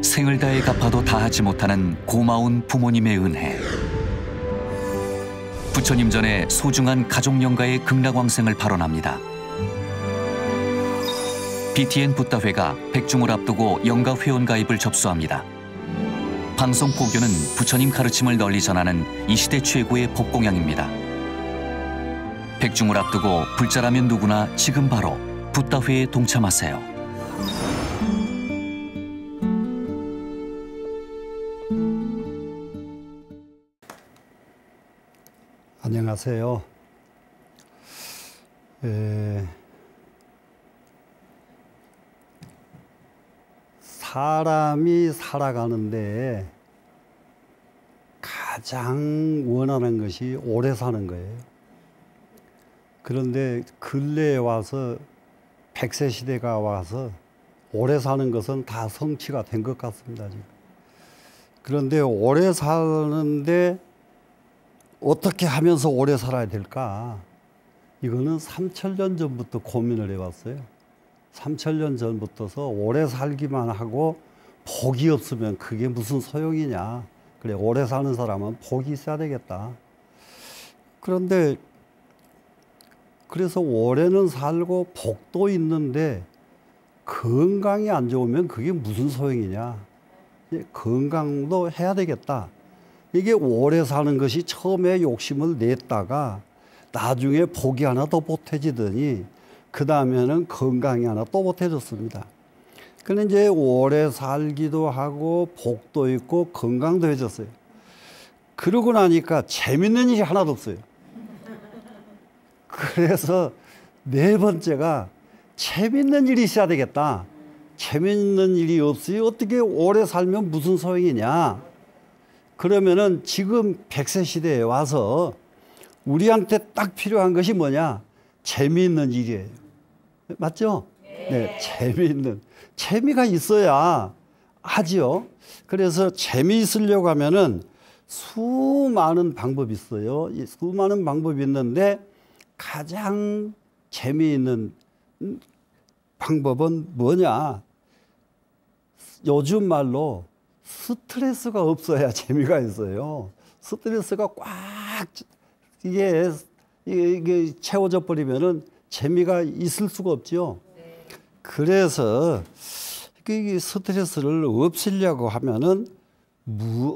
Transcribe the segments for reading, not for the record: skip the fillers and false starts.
생을 다해 갚아도 다하지 못하는 고마운 부모님의 은혜. 부처님 전에 소중한 가족연가의 극락왕생을 발언합니다. BTN 붓다회가 백중을 앞두고 연가 회원가입을 접수합니다. 방송 포교는 부처님 가르침을 널리 전하는 이 시대 최고의 법공양입니다. 백중을 앞두고 불자라면 누구나 지금 바로 붓다회에 동참하세요. 안녕하세요. 사람이 살아가는데 가장 원하는 것이 오래 사는 거예요. 그런데 근래에 와서 100세 시대가 와서 오래 사는 것은 다 성취가 된 것 같습니다, 지금. 그런데 오래 사는데 어떻게 하면서 오래 살아야 될까? 이거는 3000년 전부터 고민을 해봤어요. 3000년 전부터서 오래 살기만 하고 복이 없으면 그게 무슨 소용이냐. 그래, 오래 사는 사람은 복이 있어야 되겠다. 그런데 그래서 오래는 살고 복도 있는데 건강이 안 좋으면 그게 무슨 소용이냐. 건강도 해야 되겠다. 이게 오래 사는 것이 처음에 욕심을 냈다가 나중에 복이 하나 더 보태지더니 그 다음에는 건강이 하나 또 보태졌습니다. 그런데 이제 오래 살기도 하고 복도 있고 건강도 해졌어요. 그러고 나니까 재밌는 일이 하나도 없어요. 그래서 네 번째가 재밌는 일이 있어야 되겠다. 재밌는 일이 없이 어떻게 오래 살면 무슨 소용이냐. 그러면은 지금 100세 시대에 와서 우리한테 딱 필요한 것이 뭐냐? 재미있는 일이에요. 맞죠? 네, 재미가 있어야 하지요. 그래서 재미있으려고 하면은 수많은 방법이 있어요. 수많은 방법이 있는데 가장 재미있는 방법은 뭐냐? 요즘 말로 스트레스가 없어야 재미가 있어요. 스트레스가 꽉 이게 채워져 버리면은 재미가 있을 수가 없죠. 그래서 이 스트레스를 없애려고 하면은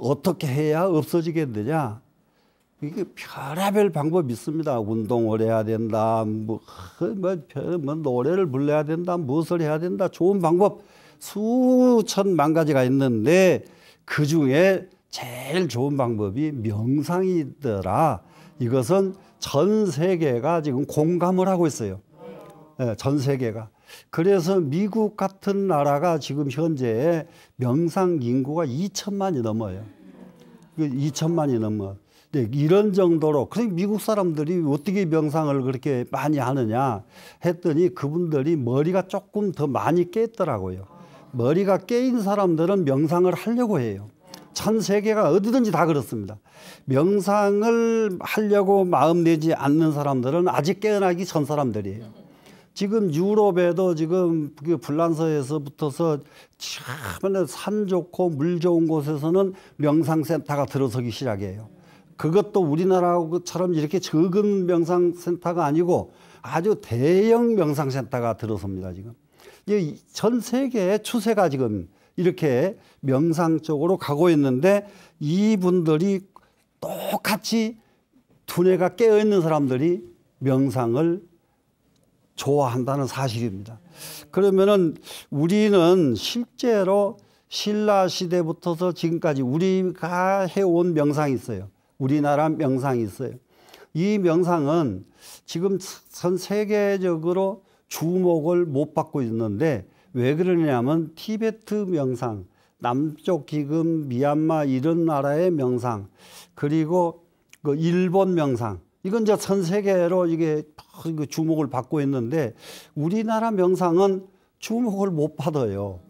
어떻게 해야 없어지겠느냐? 이게 별의별 방법이 있습니다. 운동을 해야 된다, 노래를 불러야 된다, 무엇을 해야 된다, 좋은 방법 수천만 가지가 있는데 그 중에 제일 좋은 방법이 명상이더라. 이것은 전 세계가 지금 공감을 하고 있어요. 네, 전 세계가. 그래서 미국 같은 나라가 지금 현재 명상 인구가 2천만이 넘어요. 2천만이 넘어. 네, 이런 정도로. 그럼 미국 사람들이 어떻게 명상을 그렇게 많이 하느냐 했더니 그분들이 머리가 조금 더 많이 깼더라고요. 머리가 깨인 사람들은 명상을 하려고 해요. 전 세계가 어디든지 다 그렇습니다. 명상을 하려고 마음 내지 않는 사람들은 아직 깨어나기 전 사람들이에요. 지금 유럽에도 지금 불란서에서 붙어서 참 산 좋고 물 좋은 곳에서는 명상센터가 들어서기 시작해요. 그것도 우리나라처럼 이렇게 적은 명상센터가 아니고 아주 대형 명상센터가 들어섭니다, 지금. 전 세계의 추세가 지금 이렇게 명상 쪽으로 가고 있는데 이분들이 똑같이 두뇌가 깨어있는 사람들이 명상을 좋아한다는 사실입니다. 그러면은 우리는 실제로 신라 시대부터서 지금까지 우리가 해온 명상이 있어요. 우리나라 명상이 있어요. 이 명상은 지금 전 세계적으로 주목을 못 받고 있는데 왜 그러냐면 티베트 명상, 남쪽 지금 미얀마 이런 나라의 명상, 그리고 그 일본 명상, 이건 이제 전 세계로 이게 주목을 받고 있는데 우리나라 명상은 주목을 못 받아요.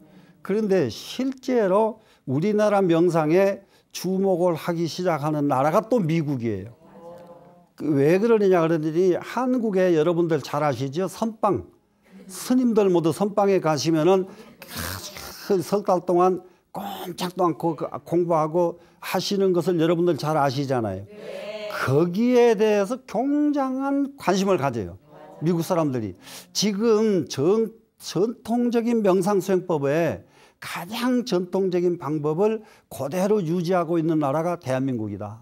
그런데 실제로 우리나라 명상에 주목을 하기 시작하는 나라가 또 미국이에요. 왜 그러느냐 그러더니 한국에 여러분들 잘 아시죠? 선방. 스님들 모두 선방에 가시면은 석 달 동안 꼼짝도 않고 공부하고 하시는 것을 여러분들 잘 아시잖아요. 거기에 대해서 굉장한 관심을 가져요. 미국 사람들이. 지금 전통적인 명상수행법에 가장 전통적인 방법을 그대로 유지하고 있는 나라가 대한민국이다.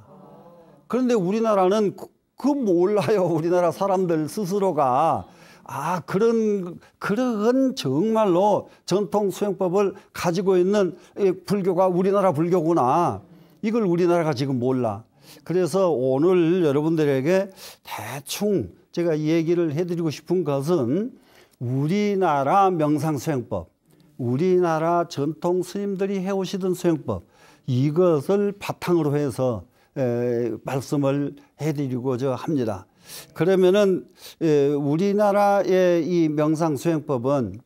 그런데 우리나라는 그거 몰라요. 우리나라 사람들 스스로가. 그런 정말로 전통 수행법을 가지고 있는 불교가 우리나라 불교구나. 이걸 우리나라가 지금 몰라. 그래서 오늘 여러분들에게 대충 제가 이 얘기를 해드리고 싶은 것은 우리나라 명상수행법, 우리나라 전통 스님들이 해오시던 수행법, 이것을 바탕으로 해서 말씀을 해드리고자 합니다. 그러면은 우리나라의 이 명상수행법은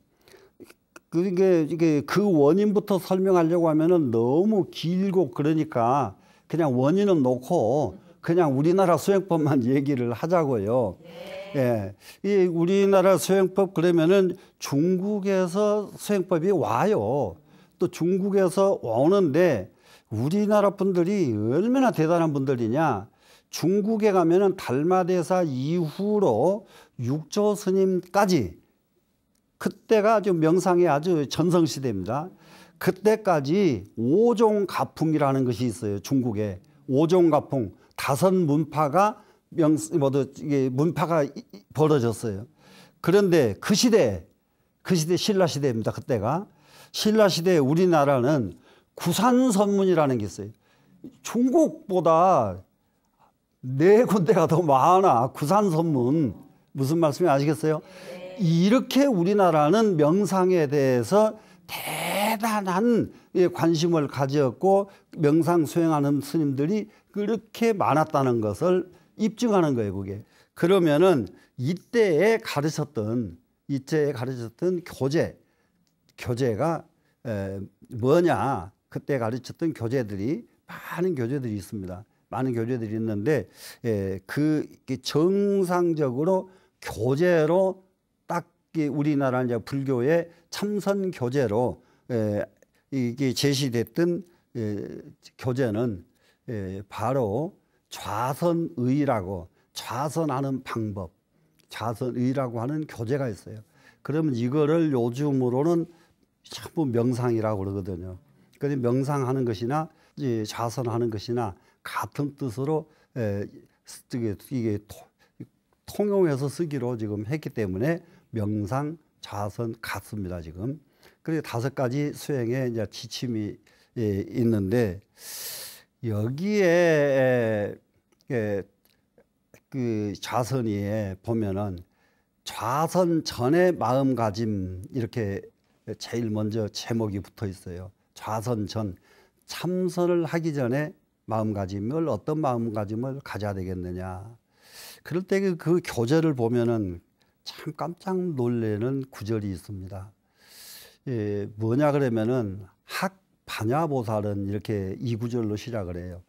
이게 그 원인부터 설명하려고 하면은 너무 길고 그러니까 그냥 원인은 놓고 그냥 우리나라 수행법만 얘기를 하자고요. 예. 이 우리나라 수행법 그러면은 중국에서 수행법이 와요. 또 중국에서 오는데 우리나라 분들이 얼마나 대단한 분들이냐. 중국에 가면은 달마대사 이후로 육조 스님까지 그때가 좀 명상의 아주 전성시대입니다. 그때까지 오종가풍이라는 것이 있어요. 중국에. 오종가풍. 5문파가 문파가 벌어졌어요. 그런데 그 시대 신라시대입니다. 그때가. 신라시대에 우리나라는 구산선문이라는 게 있어요. 중국보다 4군데가 더 많아. 구산선문. 무슨 말씀인지 아시겠어요? 이렇게 우리나라는 명상에 대해서 대단한 관심을 가졌고 명상 수행하는 스님들이 그렇게 많았다는 것을 입증하는 거예요, 그게. 그러면은 이때에 가르쳤던 교재가 뭐냐? 그때 가르쳤던 교재들이 많은 교재들이 있습니다. 많은 교재들이 있는데 그 정상적으로 교재로 딱 우리나라 이제 불교의 참선 교재로 이게 제시됐던 교재는 바로 좌선의라고 좌선하는 방법, 좌선의라고 하는 교재가 있어요. 그러면 이거를 요즘으로는 전부 명상이라고 그러거든요. 그런데 명상하는 것이나 좌선하는 것이나 같은 뜻으로 이게 통용해서 쓰기로 지금 했기 때문에 명상, 좌선 같습니다, 지금. 그리고 5가지 수행의 이제 지침이 있는데 여기에 그 좌선위에 보면은 좌선 전의 마음가짐 이렇게 제일 먼저 제목이 붙어 있어요. 좌선 전, 참선을 하기 전에 마음가짐을 어떤 마음가짐을 가져야 되겠느냐. 그럴 때 그 교재를 보면은 참 깜짝 놀라는 구절이 있습니다. 뭐냐 그러면은 학반야보살은 이렇게 이 구절로 시작을 해요.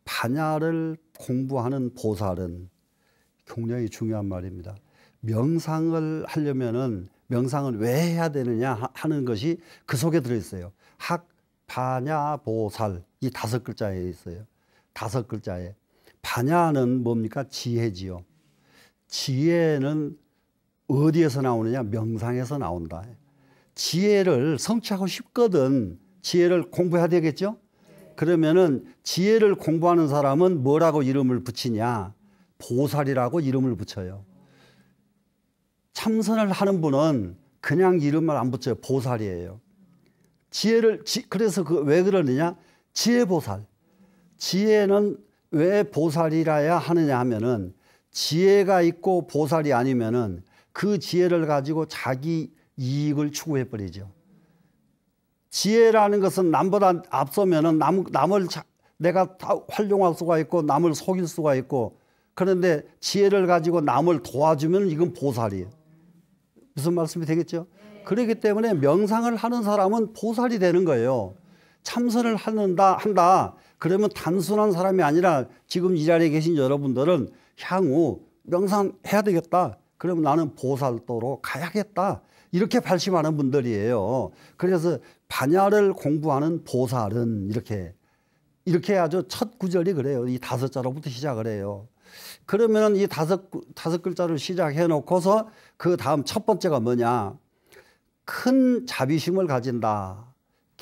반야를 공부하는 보살은 굉장히 중요한 말입니다. 명상을 하려면은 명상을 왜 해야 되느냐 하는 것이 그 속에 들어있어요. 학반야보살 이 5글자에 있어요. 5글자에. 반야는 뭡니까? 지혜지요. 지혜는 어디에서 나오느냐? 명상에서 나온다. 지혜를 성취하고 싶거든. 지혜를 공부해야 되겠죠? 그러면은 지혜를 공부하는 사람은 뭐라고 이름을 붙이냐? 보살이라고 이름을 붙여요. 참선을 하는 분은 그냥 이름을 안 붙여요. 보살이에요. 그래서 왜 그러느냐? 지혜보살. 지혜는 왜 보살이라야 하느냐 하면은 지혜가 있고 보살이 아니면은 그 지혜를 가지고 자기 이익을 추구해버리죠. 지혜라는 것은 남보다 앞서면은 남을 내가 다 활용할 수가 있고 남을 속일 수가 있고 그런데 지혜를 가지고 남을 도와주면 이건 보살이에요. 무슨 말씀이 되겠죠? 그렇기 때문에 명상을 하는 사람은 보살이 되는 거예요. 참선을 한다. 그러면 단순한 사람이 아니라 지금 이 자리에 계신 여러분들은 향후 명상해야 되겠다. 그러면 나는 보살도로 가야겠다. 이렇게 발심하는 분들이에요. 그래서 반야를 공부하는 보살은 이렇게 아주 첫 구절이 그래요. 이 5자로부터 시작을 해요. 그러면 이 다섯 글자를 시작해 놓고서 그 다음 첫 번째가 뭐냐? 큰 자비심을 가진다.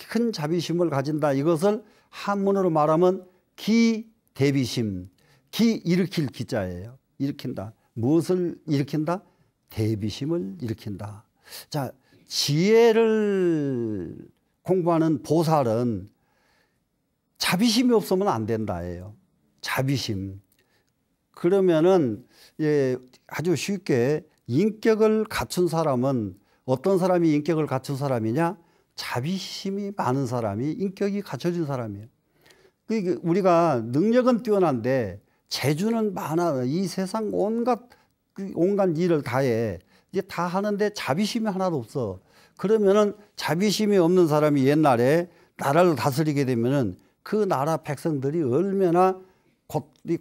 큰 자비심을 가진다. 이것을 한문으로 말하면 기대비심. 기 일으킬 기자예요. 일으킨다. 무엇을 일으킨다? 대비심을 일으킨다. 자, 지혜를 공부하는 보살은 자비심이 없으면 안 된다예요. 자비심. 그러면은 아주 쉽게 인격을 갖춘 사람은 어떤 사람이 인격을 갖춘 사람이냐? 자비심이 많은 사람이 인격이 갖춰진 사람이에요. 우리가 능력은 뛰어난데 재주는 많아. 이 세상 온갖 일을 다 해. 이제 다 하는데 자비심이 하나도 없어. 그러면은 자비심이 없는 사람이 옛날에 나라를 다스리게 되면은 그 나라 백성들이 얼마나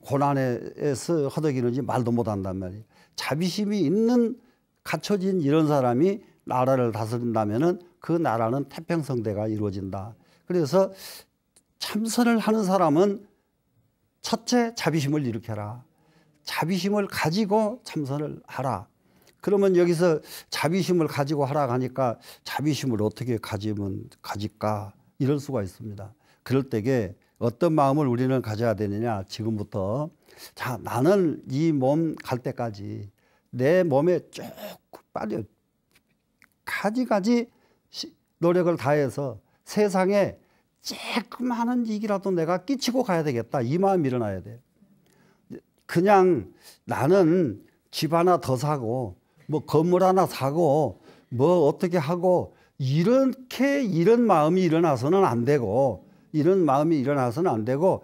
고난에서 허덕이는지 말도 못한단 말이에요. 자비심이 있는 갖춰진 이런 사람이 나라를 다스린다면은 그 나라는 태평성대가 이루어진다. 그래서 참선을 하는 사람은 첫째 자비심을 일으켜라. 자비심을 가지고 참선을 하라. 그러면 여기서 자비심을 가지고 하라 하니까 자비심을 어떻게 가질까? 이럴 수가 있습니다. 그럴 때에 어떤 마음을 우리는 가져야 되느냐? 지금부터 자, 나는 이 몸 갈 때까지 내 몸에 쭉 빨리 가지가지 노력을 다해서 세상에 조그마한 이익이라도 내가 끼치고 가야 되겠다. 이 마음이 일어나야 돼요. 그냥 나는 집 하나 더 사고 뭐 건물 하나 사고 뭐 어떻게 하고 이런 마음이 일어나서는 안 되고 이런 마음이 일어나서는 안 되고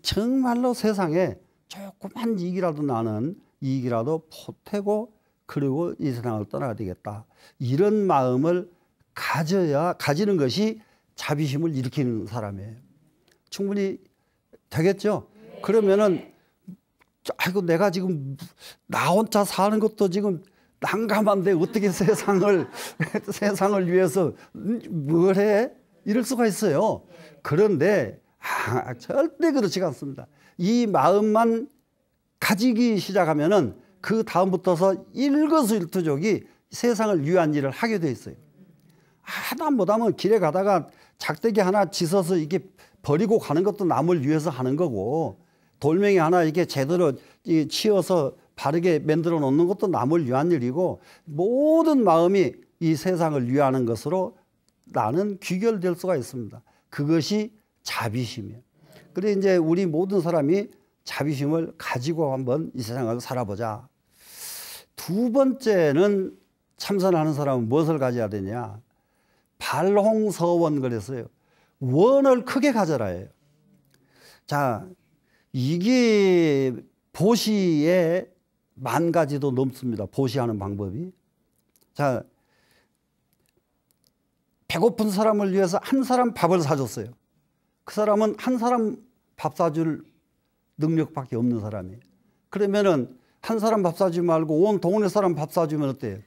정말로 세상에 조그만 이익이라도 나는 이익이라도 보태고 그리고 이 세상을 떠나야 되겠다. 이런 마음을 가지는 것이 자비심을 일으키는 사람이에요. 충분히 되겠죠? 그러면은 아이고 내가 지금 나 혼자 사는 것도 지금 난감한데 어떻게 세상을 위해서 뭘 해? 이럴 수가 있어요. 그런데 절대 그렇지가 않습니다. 이 마음만 가지기 시작하면은 그 다음부터서 일거수일투족이 세상을 위한 일을 하게 돼 있어요. 하다 못하면 길에 가다가 작대기 하나 짖어서 이게 버리고 가는 것도 남을 위해서 하는 거고 돌멩이 하나 이게 제대로 치어서 바르게 만들어 놓는 것도 남을 위한 일이고 모든 마음이 이 세상을 위하는 것으로 나는 귀결될 수가 있습니다. 그것이 자비심이에요. 그래 이제 우리 모든 사람이 자비심을 가지고 한번 이 세상을 살아보자. 두 번째는 참선하는 사람은 무엇을 가져야 되냐? 발홍서원 그랬어요. 원을 크게 가져라 해요. 자, 이게 보시에 10,000가지도 넘습니다. 보시하는 방법이. 자, 배고픈 사람을 위해서 한 사람 밥을 사줬어요. 그 사람은 한 사람 밥 사줄 능력밖에 없는 사람이에요. 그러면은 한 사람 밥 사주지 말고 온 동네 사람 밥 사주면 어때요?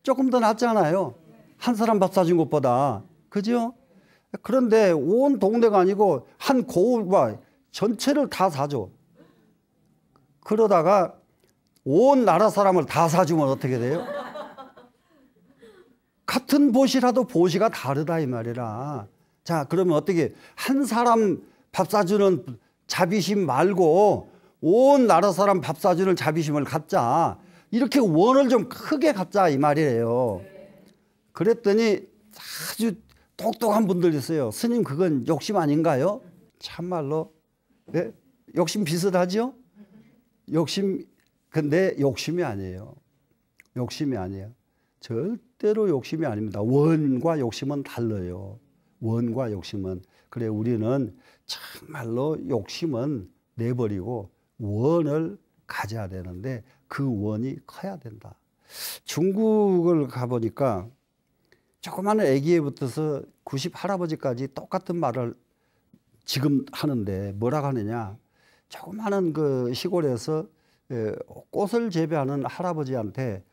조금 더 낫잖아요. 한 사람 밥 사준 것보다. 그죠? 그런데 온 동네가 아니고 한 고을과 전체를 다 사줘. 그러다가 온 나라 사람을 다 사주면 어떻게 돼요? 같은 보시라도 보시가 다르다 이 말이라. 자, 그러면 어떻게 한 사람 밥 사주는 자비심 말고 온 나라 사람 밥 사주는 자비심을 갖자. 이렇게 원을 좀 크게 갖자 이 말이에요. 그랬더니 아주 똑똑한 분들 있어요. 스님 그건 욕심 아닌가요? 참말로 네? 욕심 비슷하죠? 근데 욕심이 아니에요. 욕심이 아니에요. 절대로 욕심이 아닙니다. 원과 욕심은 달라요. 원과 욕심은. 그래 우리는 정말로 욕심은 내버리고 원을 가져야 되는데 그 원이 커야 된다. 중국을 가보니까 조그마한 아기에부터서 90 할아버지까지 똑같은 말을 지금 하는데 뭐라고 하느냐. 조그마한 그 시골에서 꽃을 재배하는 할아버지한테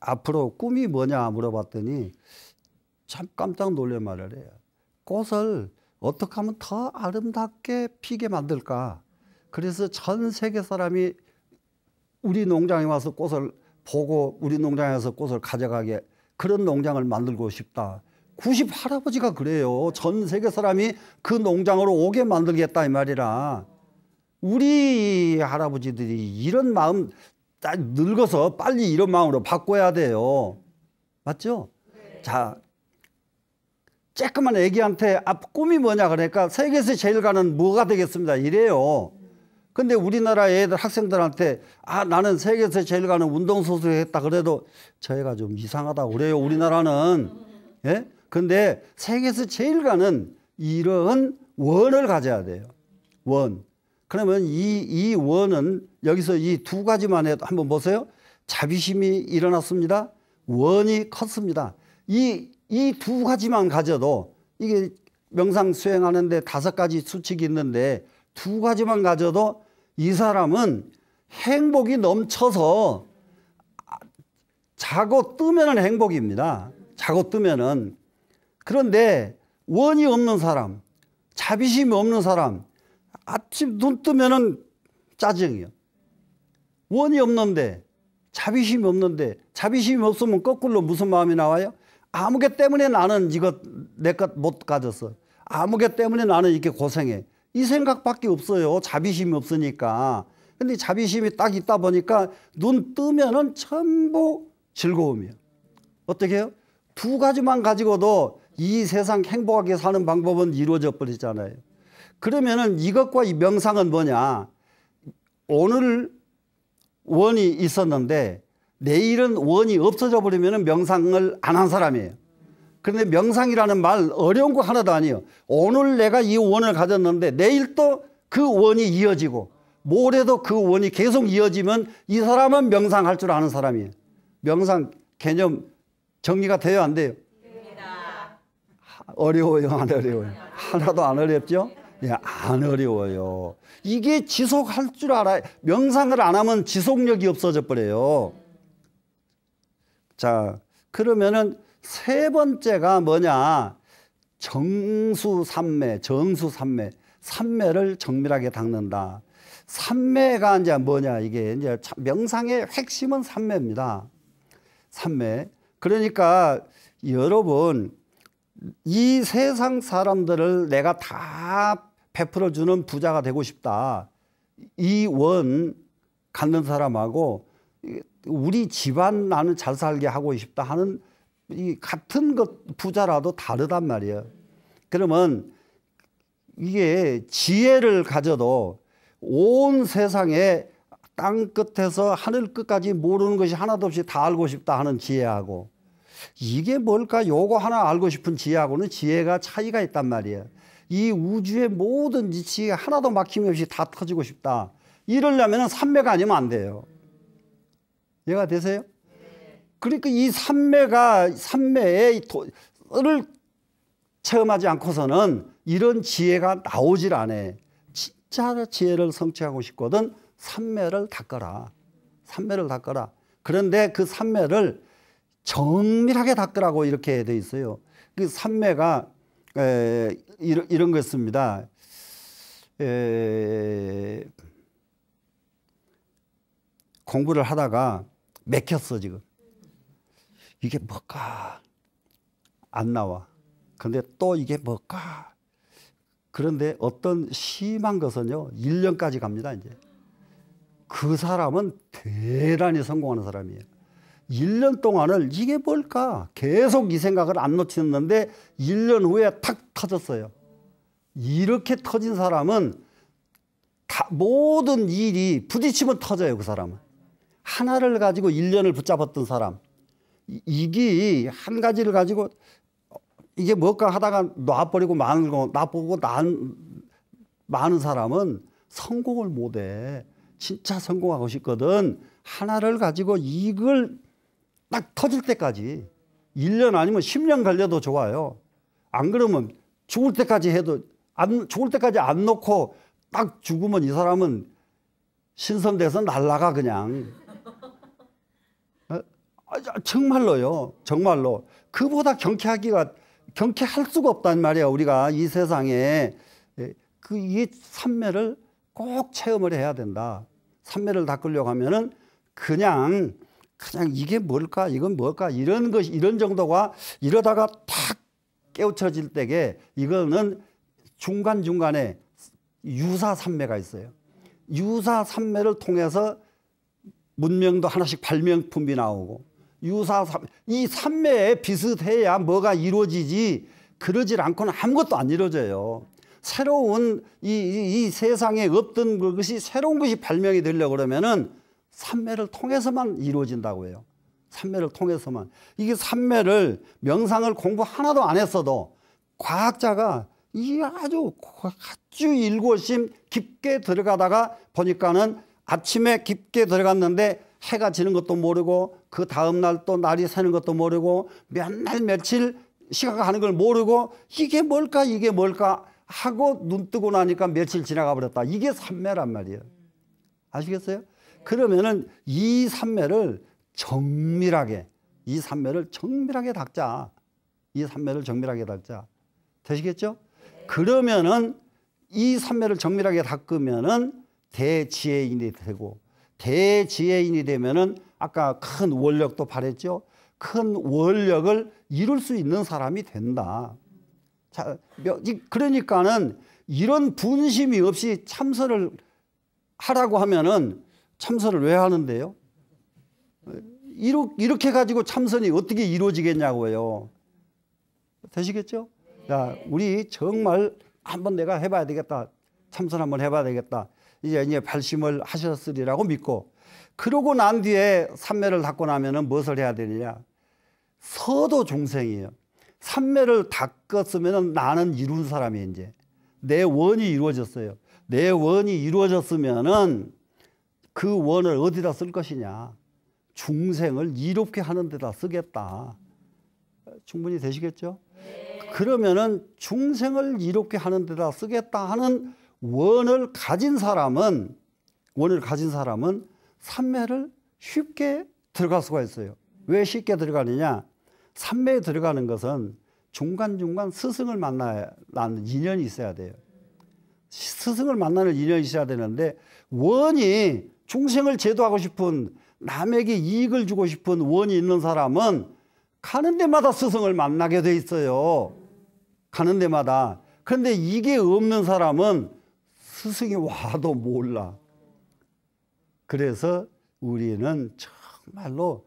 앞으로 꿈이 뭐냐 물어봤더니 참 깜짝 놀랄 말을 해요. 꽃을 어떻게 하면 더 아름답게 피게 만들까? 그래서 전 세계 사람이 우리 농장에 와서 꽃을 보고 우리 농장에 와서 꽃을 가져가게 그런 농장을 만들고 싶다. 90 할아버지가 그래요. 전 세계 사람이 그 농장으로 오게 만들겠다 이 말이라. 우리 할아버지들이 이런 마음 딱 늙어서 빨리 이런 마음으로 바꿔야 돼요. 맞죠? 네. 자, 쬐끄만 애기한테 꿈이 뭐냐 그러니까 세계에서 제일 가는 뭐가 되겠습니다 이래요. 근데 우리나라 애들 학생들한테 나는 세계에서 제일 가는 운동선수 했다 그래도 저희가 좀 이상하다고 그래요. 우리나라는. 예? 근데 세계에서 제일 가는 이런 원을 가져야 돼요. 원. 그러면 이 원은 여기서 이 두 가지만 해도 한번 보세요. 자비심이 일어났습니다. 원이 컸습니다. 이 두 가지만 가져도 이게 명상 수행하는데 5가지 수칙이 있는데 두 가지만 가져도 이 사람은 행복이 넘쳐서 자고 뜨면은 행복입니다. 자고 뜨면은. 그런데 원이 없는 사람, 자비심이 없는 사람, 아침 눈 뜨면은 짜증이요. 원이 없는데, 자비심이 없는데, 자비심이 없으면 거꾸로 무슨 마음이 나와요? 아무개 때문에 나는 이것 내 것 못 가졌어. 아무개 때문에 나는 이렇게 고생해. 이 생각밖에 없어요. 자비심이 없으니까. 근데 자비심이 딱 있다 보니까 눈 뜨면은 전부 즐거움이에요. 어떻게 해요? 두 가지만 가지고도 이 세상 행복하게 사는 방법은 이루어져 버리잖아요. 그러면은 이것과 이 명상은 뭐냐? 오늘 원이 있었는데 내일은 원이 없어져 버리면은 명상을 안 한 사람이에요. 그런데 명상이라는 말 어려운 거 하나도 아니에요. 오늘 내가 이 원을 가졌는데 내일 또 그 원이 이어지고 모레도 그 원이 계속 이어지면 이 사람은 명상할 줄 아는 사람이에요. 명상 개념 정리가 돼요, 안 돼요? 됩니다. 어려워요, 안 어려워요? 하나도 안 어렵죠? 네, 안 어려워요. 이게 지속할 줄 알아요. 명상을 안 하면 지속력이 없어져 버려요. 자, 그러면은 세 번째가 뭐냐? 정수삼매, 정수삼매. 삼매를 정밀하게 닦는다. 삼매가 이제 뭐냐? 이게 이제 명상의 핵심은 삼매입니다. 삼매. 그러니까 여러분, 이 세상 사람들을 내가 다 베풀어주는 부자가 되고 싶다. 이 원 갖는 사람하고 우리 집안 나는 잘 살게 하고 싶다 하는 이 같은 것 부자라도 다르단 말이에요. 그러면 이게 지혜를 가져도 온 세상에 땅 끝에서 하늘 끝까지 모르는 것이 하나도 없이 다 알고 싶다 하는 지혜하고 이게 뭘까? 요거 하나 알고 싶은 지혜하고는 지혜가 차이가 있단 말이에요. 이 우주의 모든 이치에 하나도 막힘없이 다 터지고 싶다. 이러려면 삼매가 아니면 안 돼요. 이해가 되세요? 그러니까 이 삼매의 를 체험하지 않고서는 이런 지혜가 나오질 않아. 진짜 지혜를 성취하고 싶거든 삼매를 닦아라. 삼매를 닦아라. 그런데 그 삼매를 정밀하게 닦으라고 이렇게 돼 있어요. 그 삼매가 이런 것입니다. 공부를 하다가 맥혔어 지금. 이게 뭘까? 안 나와. 근데 또 이게 뭘까? 그런데 어떤 심한 것은요 1년까지 갑니다. 이제 그 사람은 대단히 성공하는 사람이에요. 1년 동안을 이게 뭘까? 계속 이 생각을 안 놓치는데 1년 후에 탁 터졌어요. 이렇게 터진 사람은 모든 일이 부딪히면 터져요. 그 사람은. 하나를 가지고 1년을 붙잡았던 사람. 이게 한 가지를 가지고 이게 뭘까 하다가 놔버리고 놔보고 많은 사람은 성공을 못해. 진짜 성공하고 싶거든. 하나를 가지고 이걸 딱 터질 때까지 1년 아니면 10년 걸려도 좋아요. 안 그러면 죽을 때까지 해도 죽을 때까지 안 놓고 딱 죽으면 이 사람은 신선돼서 날아가 그냥. 정말로요. 정말로. 그보다 경쾌하기가 경계할 수가 없단 말이야. 우리가 이 세상에 이 삼매를 꼭 체험을 해야 된다. 삼매를 닦으려고 하면은 그냥 이게 뭘까, 이건 뭘까, 이런 정도가 이러다가 탁 깨우쳐질 때에 이거는 중간중간에 유사삼매가 있어요. 유사삼매를 통해서 문명도 하나씩 발명품이 나오고, 이 삼매에 비슷해야 뭐가 이루어지지, 그러질 않고는 아무것도 안 이루어져요. 새로운 이 세상에 없던 것이 새로운 것이 발명이 되려고 그러면은 삼매를 통해서만 이루어진다고 해요. 삼매를 통해서만. 이게 삼매를, 명상을 공부 하나도 안 했어도 과학자가 이 아주 일고심 깊게 들어가다가 보니까는 아침에 깊게 들어갔는데 해가 지는 것도 모르고 그 다음날 또 날이 새는 것도 모르고 몇 날 며칠 시간가 하는 걸 모르고 이게 뭘까 하고 눈 뜨고 나니까 며칠 지나가 버렸다. 이게 삼매란 말이에요. 아시겠어요? 그러면은 이 삼매를 정밀하게 닦자. 이 삼매를 정밀하게 닦자. 되시겠죠? 그러면은 이 삼매를 정밀하게 닦으면은 대지혜인이 되고, 대지혜인이 되면은 아까 큰 원력도 발했죠. 큰 원력을 이룰 수 있는 사람이 된다. 자, 그러니까는 이런 분심이 없이 참선을 하라고 하면은 참선을 왜 하는데요? 이렇게 가지고 참선이 어떻게 이루어지겠냐고요. 되시겠죠? 자, 우리 정말 한번 내가 해봐야 되겠다. 참선 한번 해봐야 되겠다. 이제 발심을 하셨으리라고 믿고, 그러고 난 뒤에 삼매를 닦고 나면은 무엇을 해야 되느냐? 서도 중생이에요. 삼매를 닦았으면 나는 이룬 사람이 이제 내 원이 이루어졌어요. 내 원이 이루어졌으면은 그 원을 어디다 쓸 것이냐? 중생을 이롭게 하는 데다 쓰겠다. 충분히 되시겠죠? 그러면은 중생을 이롭게 하는 데다 쓰겠다 하는 원을 가진 사람은 삼매를 쉽게 들어갈 수가 있어요. 왜 쉽게 들어가느냐? 삼매에 들어가는 것은 중간중간 스승을 만나는 인연이 있어야 돼요. 스승을 만나는 인연이 있어야 되는데, 원이 중생을 제도하고 싶은, 남에게 이익을 주고 싶은 원이 있는 사람은 가는 데마다 스승을 만나게 돼 있어요. 가는 데마다. 그런데 이게 없는 사람은 스승이 와도 몰라. 그래서 우리는 정말로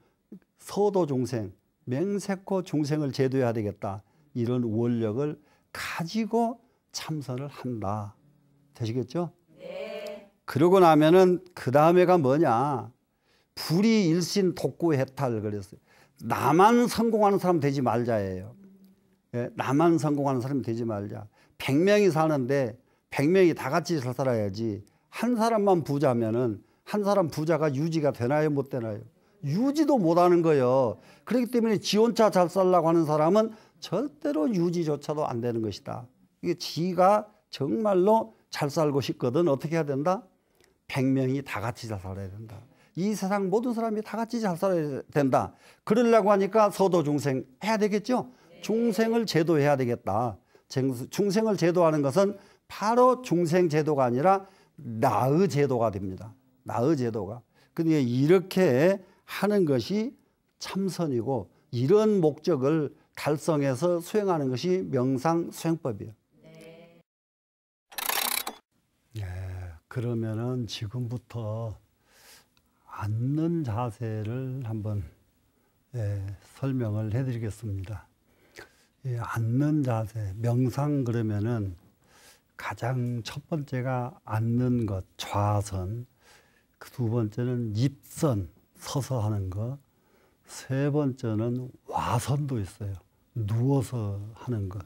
서도 중생, 맹세코 중생을 제도해야 되겠다. 이런 원력을 가지고 참선을 한다. 되시겠죠? 네. 그러고 나면은 그 다음에가 뭐냐? 불이일신 독구해탈 그랬어요. 나만 성공하는 사람 되지 말자예요. 예, 나만 성공하는 사람이 되지 말자. 100명이 사는데 100명이 다 같이 잘 살아야지. 한 사람만 부자면은 한 사람 부자가 유지가 되나요? 못 되나요? 유지도 못하는 거예요. 그렇기 때문에 지 혼자 잘 살려고 하는 사람은 절대로 유지조차도 안 되는 것이다. 이게 지가 정말로 잘 살고 싶거든 어떻게 해야 된다? 100명이 다 같이 잘 살아야 된다. 이 세상 모든 사람이 다 같이 잘 살아야 된다. 그러려고 하니까 서도 중생 해야 되겠죠? 중생을 제도해야 되겠다. 중생을 제도하는 것은 바로 중생 제도가 아니라 나의 제도가 됩니다. 나의 제도가. 그러니까 이렇게 하는 것이 참선이고, 이런 목적을 달성해서 수행하는 것이 명상 수행법이에요. 네. 그러면은 지금부터 앉는 자세를 한번 설명을 해드리겠습니다. 앉는 자세, 명상 그러면은 가장 첫 번째가 앉는 것, 좌선. 그 두 번째는 입선, 서서 하는 것. 세 번째는 와선도 있어요. 누워서 하는 것.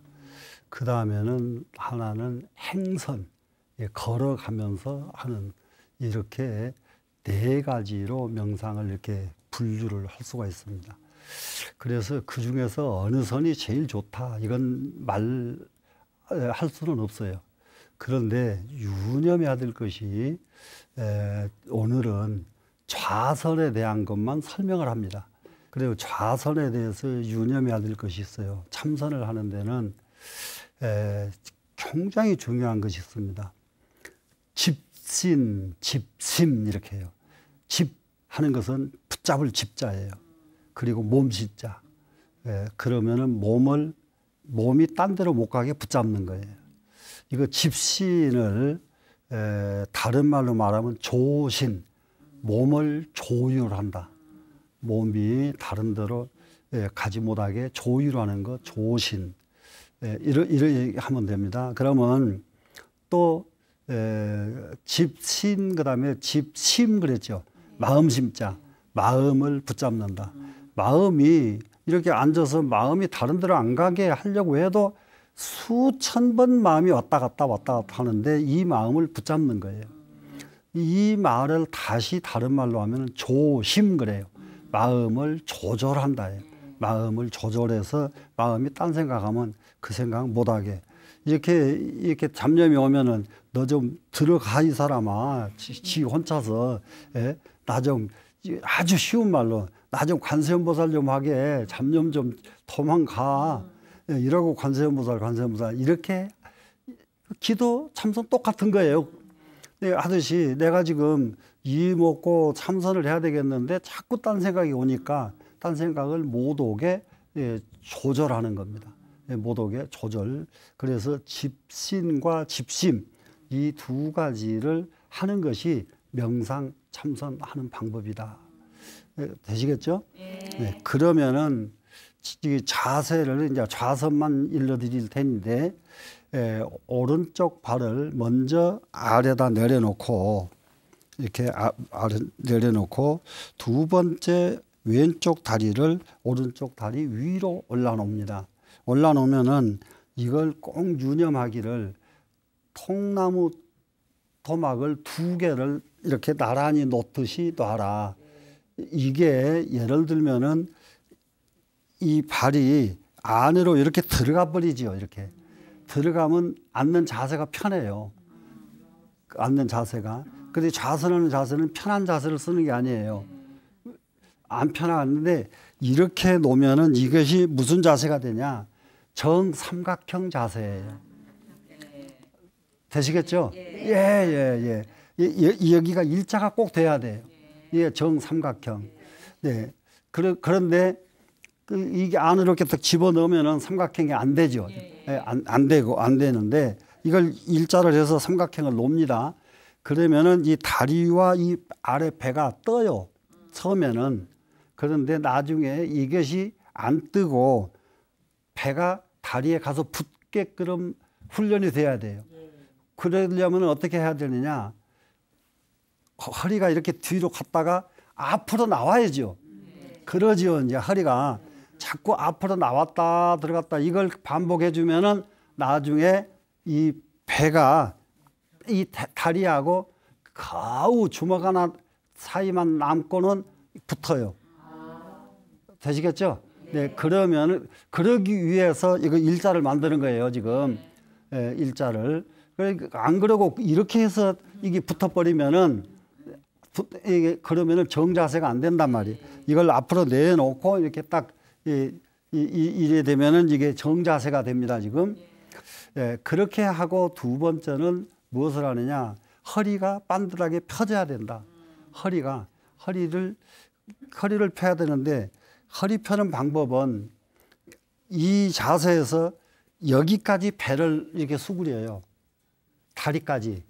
그 다음에는 하나는 행선, 걸어가면서 하는, 이렇게 네 가지로 명상을 이렇게 분류를 할 수가 있습니다. 그래서 그 중에서 어느 선이 제일 좋다, 이건 말할 수는 없어요. 그런데 유념해야 될 것이, 오늘은 좌선에 대한 것만 설명을 합니다. 그리고 좌선에 대해서 유념해야 될 것이 있어요. 참선을 하는 데는 굉장히 중요한 것이 있습니다. 집신, 집심 이렇게 해요. 집하는 것은 붙잡을 집자예요. 그리고 몸짓자. 그러면은 몸이 딴 데로 못 가게 붙잡는 거예요. 이거 집신을 다른 말로 말하면 조신, 몸을 조율한다. 몸이 다른 데로 가지 못하게 조율하는 거, 조신. 이렇게 하면 됩니다. 그러면 또 집신, 그 다음에 집심 그랬죠. 마음심자, 마음을 붙잡는다. 마음이 이렇게 앉아서 마음이 다른 데로 안 가게 하려고 해도 수천 번 마음이 왔다 갔다 하는데 이 마음을 붙잡는 거예요. 이 말을 다시 다른 말로 하면 조심 그래요. 마음을 조절한다. 마음을 조절해서 마음이 딴 생각하면 그 생각 못하게. 이렇게 잡념이 오면은 너 좀 들어가 이 사람아. 지 혼자서 나 좀 아주 쉬운 말로 나 좀 관세음보살 좀 하게. 잡념 좀 도망가. 이러고 관세음보살 이렇게 기도 참선 똑같은 거예요. 하듯이 내가 지금 이 먹고 참선을 해야 되겠는데 자꾸 딴 생각이 오니까 딴 생각을 못 오게 조절하는 겁니다. 못 오게 조절. 그래서 집신과 집심 이 두 가지를 하는 것이 명상 참선하는 방법이다. 되시겠죠? 네. 그러면은 이 자세를 이제 좌선만 일러드릴 텐데 오른쪽 발을 먼저 아래다 내려놓고 이렇게 아래 내려놓고 두 번째 왼쪽 다리를 오른쪽 다리 위로 올라놓습니다. 올라놓으면은 이걸 꼭 유념하기를 통나무 토막을 두 개를 이렇게 나란히 놓듯이 놔라. 이게 예를 들면은 이 발이 안으로 이렇게 들어가 버리지요. 이렇게 들어가면 앉는 자세가 편해요. 앉는 자세가. 근데 좌선하는 자세는 편한 자세를 쓰는 게 아니에요. 안 편한데 이렇게 놓으면은 이것이 무슨 자세가 되냐? 정삼각형 자세예요. 되시겠죠? 예. 여기가 일자가 꼭 돼야 돼요. 예, 정삼각형. 네. 그런데 이게 안으로 이렇게 딱 집어넣으면은 삼각형이 안 되죠. 안 되는데 이걸 일자를 해서 삼각형을 놓습니다. 그러면은 이 다리와 이 아래 배가 떠요. 처음에는. 그런데 나중에 이것이 안 뜨고 배가 다리에 가서 붙게끔 훈련이 돼야 돼요. 그러려면 어떻게 해야 되느냐? 허리가 이렇게 뒤로 갔다가 앞으로 나와야죠. 그러지요. 이제 허리가 자꾸 앞으로 나왔다 들어갔다 이걸 반복해 주면은 나중에 이 배가 이 다리하고 겨우 주먹 하나 사이만 남고는 붙어요. 되시겠죠? 네, 그러면 그러기 위해서 이거 일자를 만드는 거예요, 지금. 일자를. 안 그러고 이렇게 해서 이게 붙어버리면은 그러면은 정자세가 안 된단 말이에요. 이걸 앞으로 내놓고 이렇게 딱 이래 되면은 이게 정자세가 됩니다, 지금. 그렇게 하고 두 번째는 무엇을 하느냐? 허리가 반듯하게 펴져야 된다. 허리를 펴야 되는데 허리 펴는 방법은 이 자세에서 여기까지 배를 이렇게 수그려요. 다리까지.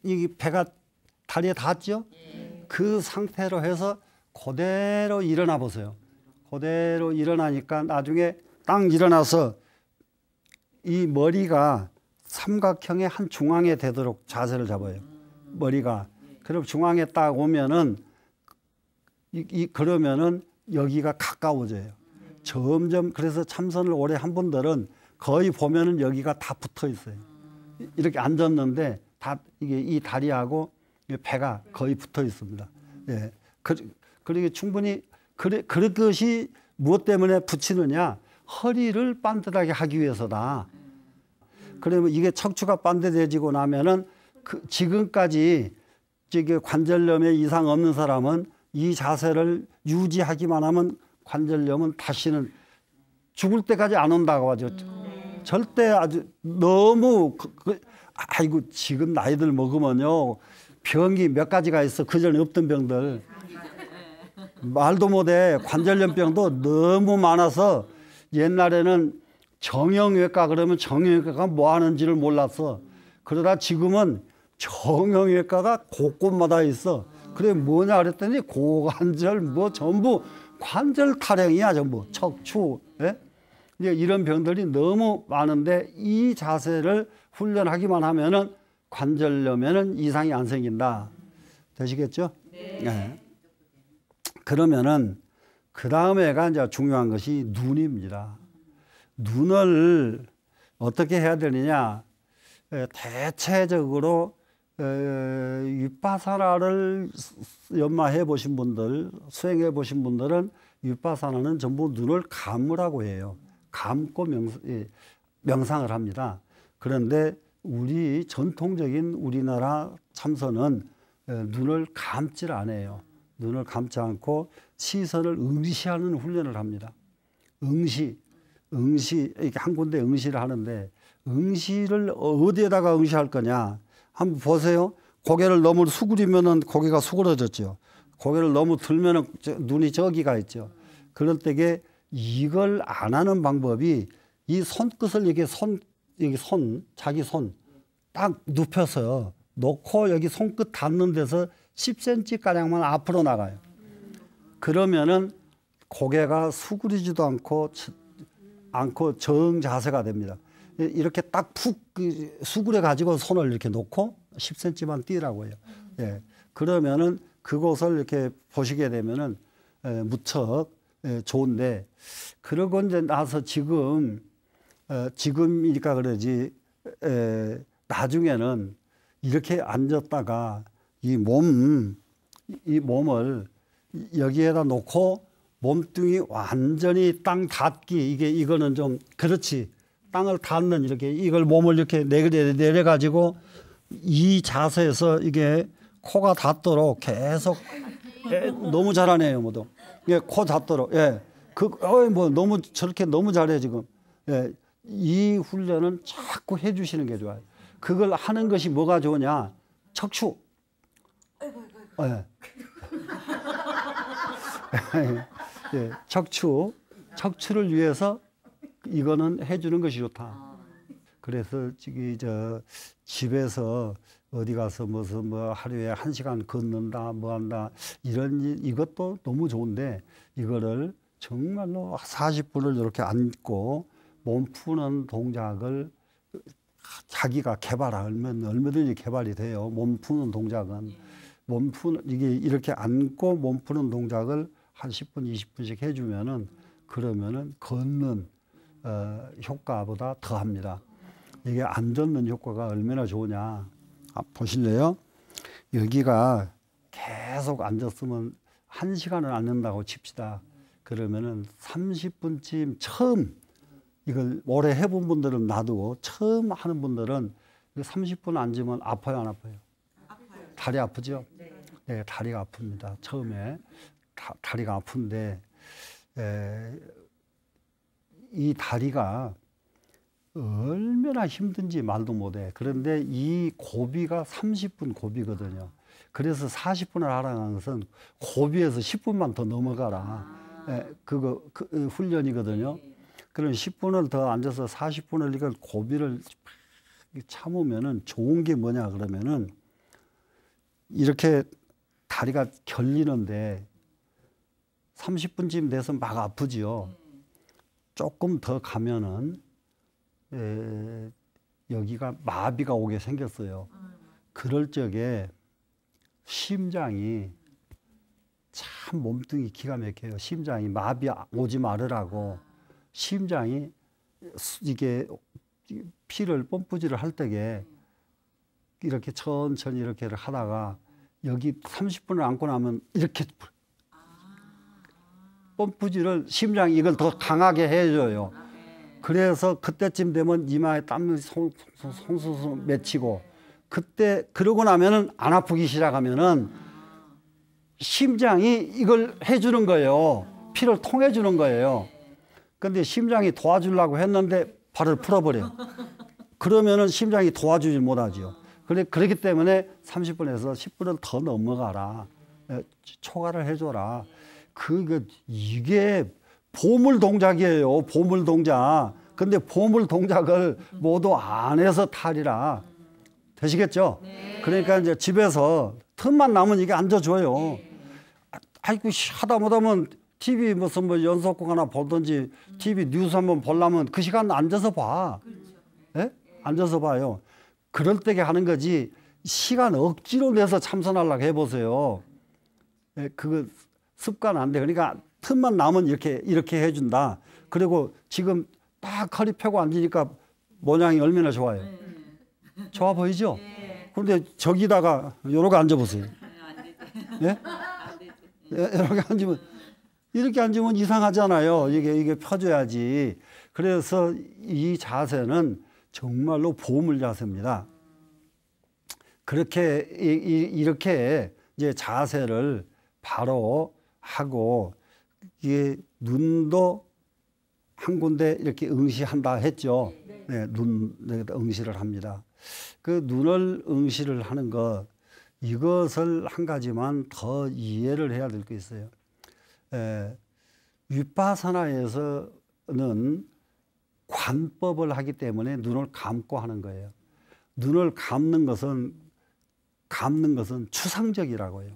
이게 배가 다리에 닿았죠? 그 상태로 해서 그대로 일어나 보세요. 그대로 일어나니까 나중에 딱 일어나서 이 머리가 삼각형의 한 중앙에 되도록 자세를 잡아요. 머리가. 그럼 중앙에 딱 오면은 그러면은 여기가 가까워져요. 점점 그래서 참선을 오래 한 분들은 거의 보면은 여기가 다 붙어 있어요. 이렇게 앉았는데 다 이게 이 다리하고 배가 거의 붙어 있습니다. 예. 그러게 충분히 그것이 무엇 때문에 붙이느냐? 허리를 반듯하게 하기 위해서다. 그러면 이게 척추가 반듯해지고 나면은 지금까지 관절염에 이상 없는 사람은 이 자세를 유지하기만 하면 관절염은 다시는 죽을 때까지 안 온다고 하죠. 절대 아주 너무 아이고 지금 나이들 먹으면요 병이 몇 가지가 있어. 그전에 없던 병들 말도 못해. 관절염병도 너무 많아서 옛날에는 정형외과 그러면 정형외과가 뭐 하는지를 몰랐어. 그러다 지금은 정형외과가 곳곳마다 있어. 그래 뭐냐 그랬더니 고관절 뭐 전부 관절 타령이야. 전부 척추. 예? 이런 병들이 너무 많은데 이 자세를 훈련하기만 하면은 관절염에는 이상이 안 생긴다. 되시겠죠? 네. 네. 그러면은 그 다음에가 이제 중요한 것이 눈입니다. 눈을 어떻게 해야 되느냐? 대체적으로 윗바사나를 연마해 보신 분들, 수행해 보신 분들은 윗바사나는 전부 눈을 감으라고 해요. 감고 명상을 합니다. 그런데 우리 전통적인 우리나라 참선은 눈을 감질 않아요. 눈을 감지 않고 시선을 응시하는 훈련을 합니다. 응시 이렇게 한 군데 응시를 하는데 응시를 어디에다가 응시할 거냐? 한번 보세요. 고개를 너무 수그리면은 고개가 수그러졌죠. 고개를 너무 들면은 눈이 저기가 있죠. 그럴 때에 이걸 안 하는 방법이 이 손끝을 여기 자기 손 딱 눕혀서 놓고 여기 손끝 닿는 데서 10cm 가량만 앞으로 나가요. 그러면은 고개가 수그리지도 않고 정 자세가 됩니다. 이렇게 딱 푹 수그려 가지고 손을 이렇게 놓고 10cm만 띄라고 해요. 예. 그러면은 그곳을 이렇게 보시게 되면은 무척 좋은데 그러고 이제 나서 지금이니까 그러지 나중에는 이렇게 앉았다가 이 몸을 여기에다 놓고 몸뚱이 완전히 땅 닿기 이거는 좀 그렇지. 땅을 닿는 이렇게 이걸 몸을 이렇게 내려 가지고 이 자세에서 이게 코가 닿도록 계속 너무 잘하네요, 모두. 예, 코 닿도록. 예. 뭐 너무 저렇게 너무 잘해 지금. 예. 이 훈련은 자꾸 해 주시는 게 좋아요. 그걸 하는 것이 뭐가 좋으냐? 척추. 예. 예, 척추를 위해서 이거는 해주는 것이 좋다. 그래서 집에서 어디 가서 무슨 뭐 하루에 1시간 걷는다, 뭐 한다 이것도 너무 좋은데 이거를 정말로 40분을 이렇게 앉고 몸 푸는 동작을 자기가 개발하면 얼마든지 개발이 돼요. 몸 푸는 동작은 이게 이렇게 앉고 몸 푸는 동작을 한 10분, 20분씩 해주면은 그러면은 걷는 효과보다 더합니다. 이게 안 걷는 효과가 얼마나 좋으냐. 보실래요? 여기가 계속 앉았으면 1시간을 앉는다고 칩시다. 그러면은 30분쯤 처음 이걸 오래 해본 분들은 놔두고 처음 하는 분들은 30분 앉으면 아파요, 안 아파요? 아파요. 다리 아프죠? 네. 네, 다리가 아픕니다. 처음에 다리가 아픈데 이 다리가 얼마나 힘든지 말도 못해. 그런데 이 고비가 30분 고비거든요. 그래서 40분을 하라는 것은 고비에서 10분만 더 넘어가라. 그거 훈련이거든요. 그럼 10분을 더 앉아서 40분을 이걸 고비를 참으면은 좋은 게 뭐냐 그러면은 이렇게 다리가 결리는데 30분쯤 돼서 막 아프지요. 조금 더 가면은 여기가 마비가 오게 생겼어요. 그럴 적에 심장이 참 몸뚱이 기가 막혀요. 심장이 마비 오지 말으라고 심장이 이게 피를 펌프질을 할 때에 이렇게 천천히 이렇게 하다가 여기 30분을 앉고 나면 이렇게 펌프질을 심장이 이걸 더 강하게 해줘요. 그래서 그때쯤 되면 이마에 땀이 송송송 맺히고 그러고 나면은 안 아프기 시작하면은 심장이 이걸 해주는 거예요. 피를 통해주는 거예요. 근데 심장이 도와주려고 했는데 발을 풀어버려. 그러면은 심장이 도와주질 못하죠. 그렇기 때문에 30분에서 10분을 더 넘어가라. 초과를 해줘라. 이게 보물 동작이에요. 보물 동작. 근데 보물 동작을 모두 안 해서 탈이라. 되시겠죠? 네. 그러니까 이제 집에서 틈만 나면 이게 앉아줘요. 네. 아이고, 하다 못하면 TV 무슨 뭐 연속극 하나 보든지 TV 뉴스 한번 보려면 그 시간 앉아서 봐. 그렇죠. 네? 앉아서 봐요. 그럴 때게 하는 거지 시간 억지로 내서 참선하려고 해보세요. 네, 그거 습관 안 돼. 그러니까 틈만 나면 이렇게 해준다. 그리고 지금 딱 허리 펴고 앉으니까 모양이 얼마나 좋아요. 좋아 보이죠? 그런데 저기다가 요렇게 앉아보세요. 예? 이렇게 앉으면 이상하잖아요. 이게 펴줘야지. 그래서 이 자세는 정말로 보물 자세입니다. 이렇게 이제 자세를 바로 하고, 이게 눈도 한 군데 이렇게 응시한다 했죠. 네, 눈에다 응시를 합니다. 그 눈을 응시를 하는 것, 이것을 한 가지만 더 이해를 해야 될 게 있어요. 위파사나에서는 관법을 하기 때문에 눈을 감고 하는 거예요. 눈을 감는 것은 추상적이라고 해요.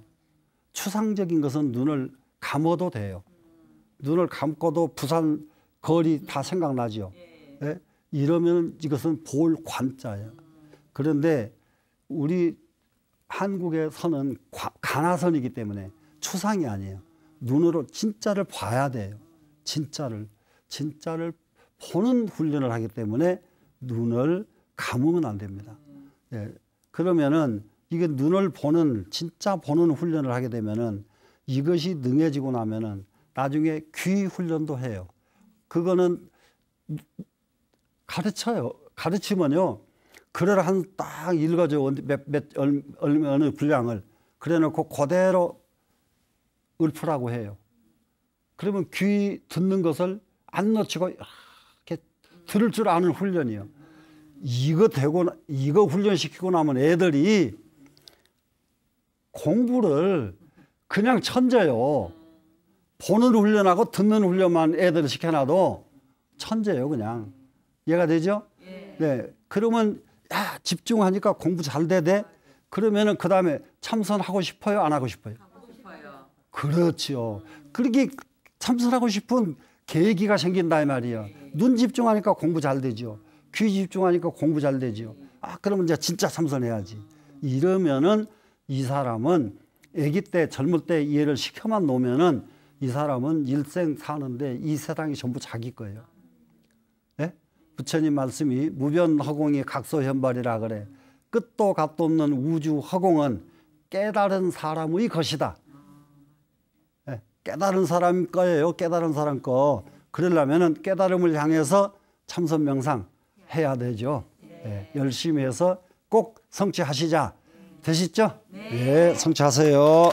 추상적인 것은 눈을 감아도 돼요. 눈을 감고도 부산 거리 다 생각나죠. 예? 이러면 이것은 볼 관자예요. 그런데 우리 한국에서는 가나선이기 때문에 추상이 아니에요. 눈으로 진짜를 봐야 돼요. 진짜를 보는 훈련을 하기 때문에 눈을 감으면 안 됩니다. 예. 그러면은 이게 눈을 진짜 보는 훈련을 하게 되면은 이것이 능해지고 나면은 나중에 귀 훈련도 해요. 그거는 가르치면요. 글을 딱 읽어줘. 어느 분량을. 그래 놓고 그대로 읊으라고 해요. 그러면 귀 듣는 것을 안 놓치고 이렇게 들을 줄 아는 훈련이요. 이거 훈련시키고 나면 애들이 공부를 그냥 천재요. 보는 훈련하고 듣는 훈련만 애들을 시켜놔도 천재요, 그냥. 이해가 되죠? 네. 그러면 집중하니까 공부 잘 돼. 그러면은 그 다음에 참선하고 싶어요, 안 하고 싶어요? 하고 싶어요. 그렇죠. 그렇게 참선하고 싶은 계기가 생긴다 이 말이에요. 눈 집중하니까 공부 잘 되죠. 귀 집중하니까 공부 잘 되죠. 그러면 이제 진짜 참선해야지. 이러면은 이 사람은 아기 때 젊을 때 이해를 시켜만 놓으면은 이 사람은 일생 사는데 이 세상이 전부 자기 거예요. 네? 부처님 말씀이 무변허공이 각소현발이라 그래. 끝도 값도 없는 우주 허공은 깨달은 사람의 것이다. 네? 깨달은 사람 거예요. 깨달은 사람 거. 그러려면은 깨달음을 향해서 참선 명상 해야 되죠. 네. 열심히 해서 꼭 성취하시자. 되시죠? 네, 성취하세요.